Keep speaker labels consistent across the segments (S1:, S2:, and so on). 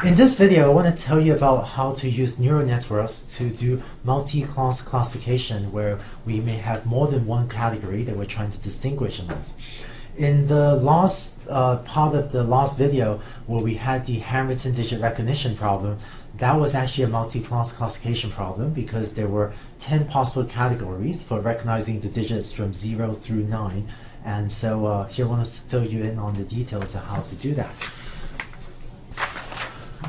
S1: In this video, I want to tell you about how to use neural networks to do multi-class classification, where we may have more than one category that we're trying to distinguish amongst. In the last part of the last video, where we had the handwritten digit recognition problem, that was actually a multi-class classification problem because there were 10 possible categories for recognizing the digits from 0 through 9. And so here I want to fill you in on the details of how to do that.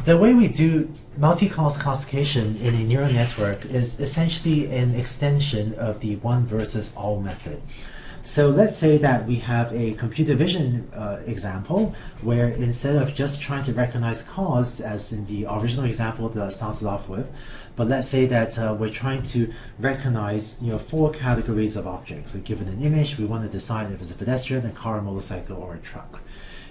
S1: The way we do multi-class classification in a neural network is essentially an extension of the one versus all method. So let's say that we have a computer vision example where instead of just trying to recognize cars, as in the original example that I started off with, but let's say that we're trying to recognize 4 categories of objects. So given an image, we want to decide if it's a pedestrian, a car, a motorcycle, or a truck.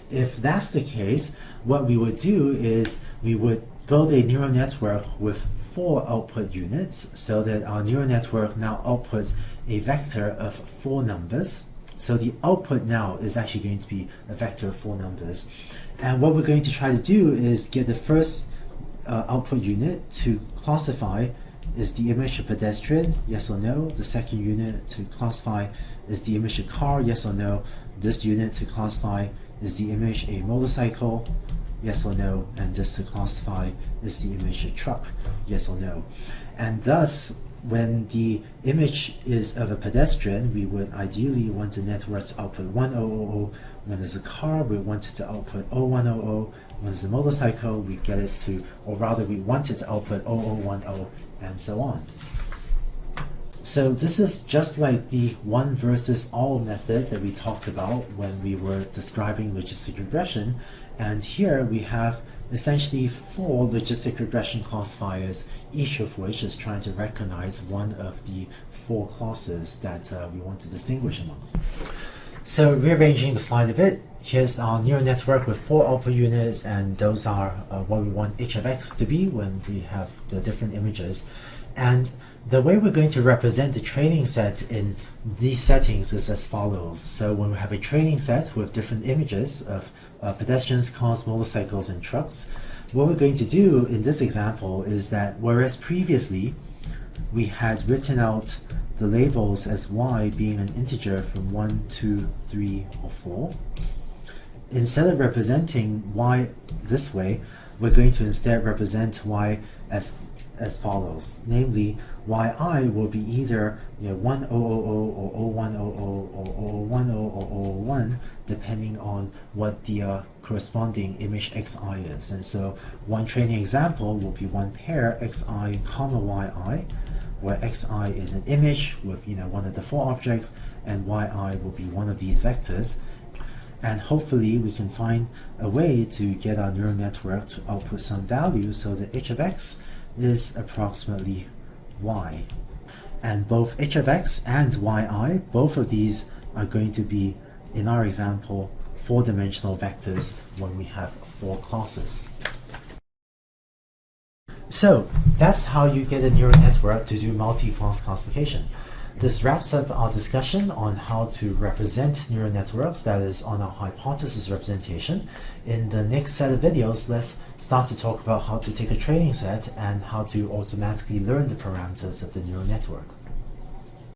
S1: If that's the case, what we would do is we would build a neural network with 4 output units so that our neural network now outputs a vector of 4 numbers. So the output now is actually going to be a vector of 4 numbers. And what we're going to try to do is get the first output unit to classify is the image a pedestrian, yes or no. The second unit to classify is the image a car, yes or no. This unit to classify is the image a motorcycle, yes or no, and this to classify is the image a truck, yes or no. And thus, when the image is of a pedestrian, we would ideally want the network to output 1000. When there's a car, we want it to output 0100. When there's a motorcycle, we get it to, or rather we want it to output 0010, and so on. So this is just like the one versus all method that we talked about when we were describing logistic regression. And here we have essentially 4 logistic regression classifiers, each of which is trying to recognize one of the 4 classes that we want to distinguish amongst. So rearranging the slide a bit, here's our neural network with 4 output units, and those are what we want h of x to be when we have the different images. And the way we're going to represent the training set in these settings is as follows. So when we have a training set with different images of pedestrians, cars, motorcycles, and trucks, what we're going to do in this example is that whereas previously we had written out the labels as y being an integer from 1, 2, 3, or 4, instead of representing y this way, we're going to instead represent y as follows, namely yi will be either 1000 or 0100 or 010 or 001, depending on what the corresponding image xi is. And so one training example will be one pair xi comma yi, where xi is an image with one of the 4 objects, and yi will be one of these vectors. And hopefully we can find a way to get our neural network to output some value so that h of x is approximately y. And both h of x and yi, both of these are going to be, in our example, 4-dimensional vectors when we have 4 classes. So that's how you get a neural network to do multi-class classification. This wraps up our discussion on how to represent neural networks, that is on our hypothesis representation. In the next set of videos, let's start to talk about how to take a training set and how to automatically learn the parameters of the neural network.